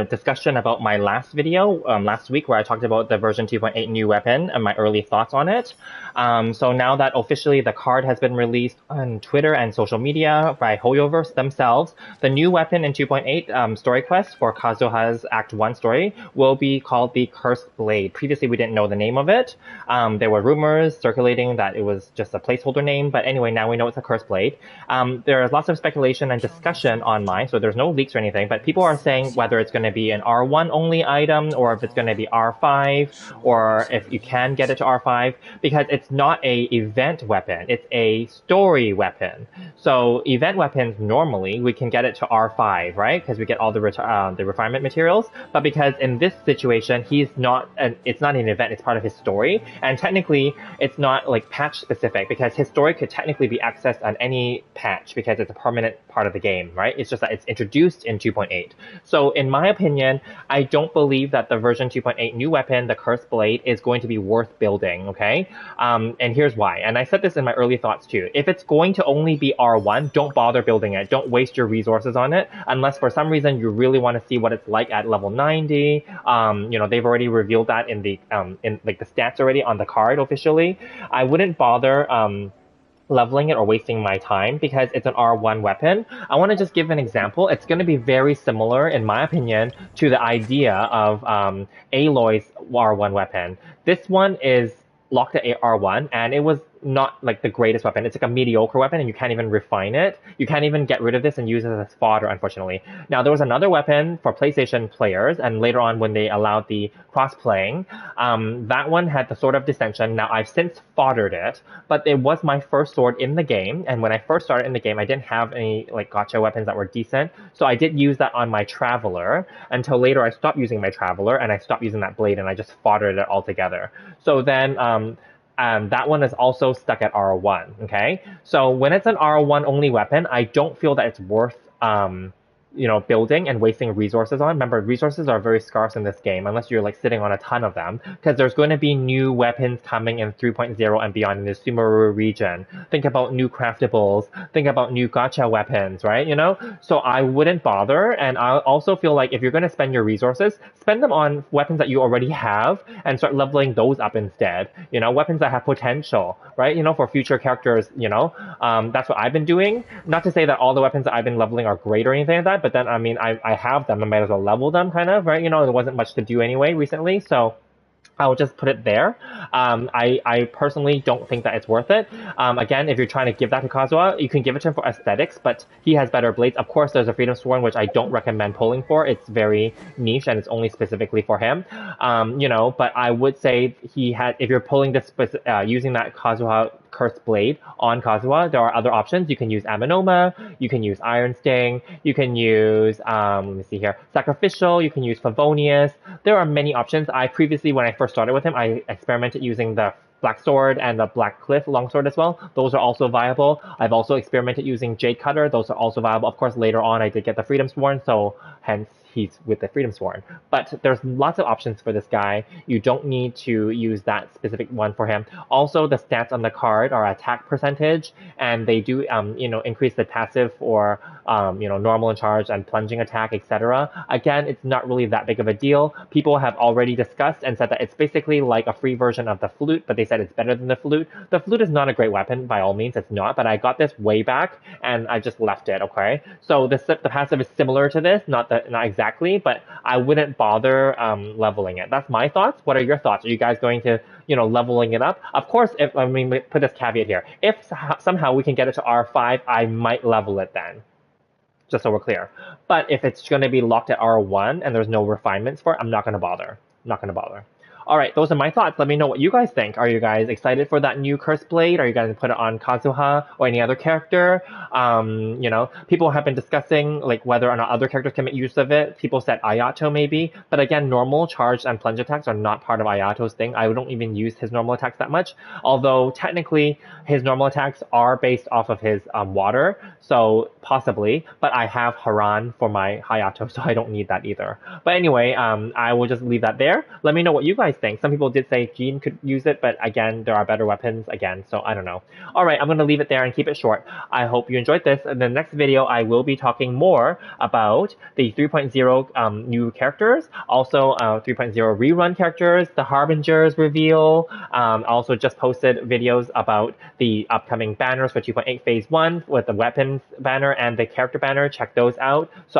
discussion about my last video last week where I talked about the version 2.8 new weapon and my early thoughts on it. So now that officially the card has been released on Twitter and social media by Hoyoverse themselves, the new weapon in 2.8 story quest for Kazuha's Act 1 story will be called the Cursed Blade. Previously, we didn't know the name of it. There were rumors circulating that it was just a placeholder name, but anyway, now we know it's a Cursed Blade. There is lots of speculation and discussion online, so there's no leaks or anything, but people are saying whether it's going to be an R1 only item or if it's going to be R5 or if you can get it to R5 because it's not a event weapon, it's a story weapon. So event weapons normally we can get it to R5, right? Because we get all the refinement materials, but because in this situation it's not an event, it's part of his story, and technically it's not like patch specific because his story could technically be accessed on any patch because it's a permanent part of the game, right? It's just that it's introduced in 2.8. So in my opinion, I don't believe that the version 2.8 new weapon, the Cursed Blade, is going to be worth building, okay? And here's why. And I said this in my early thoughts too. If it's going to only be R1, don't bother building it. Don't waste your resources on it unless for some reason you really want to see what it's like at level 90. They've already revealed that in the stats already on the card officially. I wouldn't bother leveling it or wasting my time because it's an R1 weapon. I want to just give an example. It's going to be very similar, in my opinion, to the idea of Aloy's R1 weapon. This one is locked at R1, and it was not like the greatest weapon. It's like a mediocre weapon, and you can't even refine it. You can't even get rid of this and use it as fodder, unfortunately. Now, there was another weapon for PlayStation players, and later on when they allowed the cross-playing, that one had the Sword of Dissension. Now, I've since foddered it, but it was my first sword in the game, and when I first started in the game, I didn't have any like gacha weapons that were decent, so I did use that on my Traveler, until later I stopped using my Traveler, and I stopped using that blade, and I just foddered it altogether. So then, that one is also stuck at R1, okay? So when it's an R1 only weapon, I don't feel that it's worth building and wasting resources on. Remember, resources are very scarce in this game unless you're like sitting on a ton of them because there's going to be new weapons coming in 3.0 and beyond in the Sumeru region. Think about new craftables, think about new gacha weapons, right? So I wouldn't bother, and I also feel like if you're going to spend your resources, spend them on weapons that you already have and start leveling those up instead. Weapons that have potential, right? For future characters, that's what I've been doing. Not to say that all the weapons that I've been leveling are great or anything like that, but then, I have them. I might as well level them, kind of, right? There wasn't much to do anyway recently, so I'll just put it there. I personally don't think that it's worth it. Again, if you're trying to give that to Kazuha, you can give it to him for aesthetics, but he has better blades. Of course, there's a Freedom Sworn, which I don't recommend pulling for. It's very niche, and it's only specifically for him. But I would say if you're pulling this, using that Kazuha Cursed Blade on Kazuha, there are other options. You can use Aminoma, you can use Iron Sting, you can use, let me see here, Sacrificial, you can use Favonius. There are many options. I previously, when I first started with him, I experimented using the Black Sword and the Black Cliff Longsword as well. Those are also viable. I've also experimented using Jade Cutter. Those are also viable. Of course, later on, I did get the Freedom Sworn, so hence he's with the Freedom Sworn. But there's lots of options for this guy. You don't need to use that specific one for him. Also, the stats on the card are attack percentage, and they do, increase the passive for, normal and charge and plunging attack, etc. Again, it's not really that big of a deal. People have already discussed and said that it's basically like a free version of the flute, but they said it's better than the flute. The flute is not a great weapon, by all means, it's not, but I got this way back, and I just left it, okay? So the passive is similar to this, not exactly, but I wouldn't bother leveling it. That's my thoughts. What are your thoughts? Are you guys going to, leveling it up? Of course, put this caveat here. If somehow we can get it to R5, I might level it then. Just so we're clear. But if it's going to be locked at R1 and there's no refinements for it, I'm not going to bother. Not going to bother. All right, those are my thoughts. Let me know what you guys think. Are you guys excited for that new Cursed Blade? Are you guys going to put it on Kazuha or any other character? People have been discussing like whether or not other characters can make use of it. People said Ayato maybe, but again, normal, charge, and plunge attacks are not part of Ayato's thing. I don't even use his normal attacks that much, although technically his normal attacks are based off of his water, so possibly, but I have Haran for my Hayato, so I don't need that either. But anyway, I will just leave that there. Let me know what you guys guys think? Some people did say Jean could use it, but again, there are better weapons again, so I don't know. All right, I'm going to leave it there and keep it short. I hope you enjoyed this. In the next video, I will be talking more about the 3.0 new characters, also 3.0 rerun characters, the Harbingers reveal. Also just posted videos about the upcoming banners for 2.8 Phase 1 with the weapons banner and the character banner. Check those out. So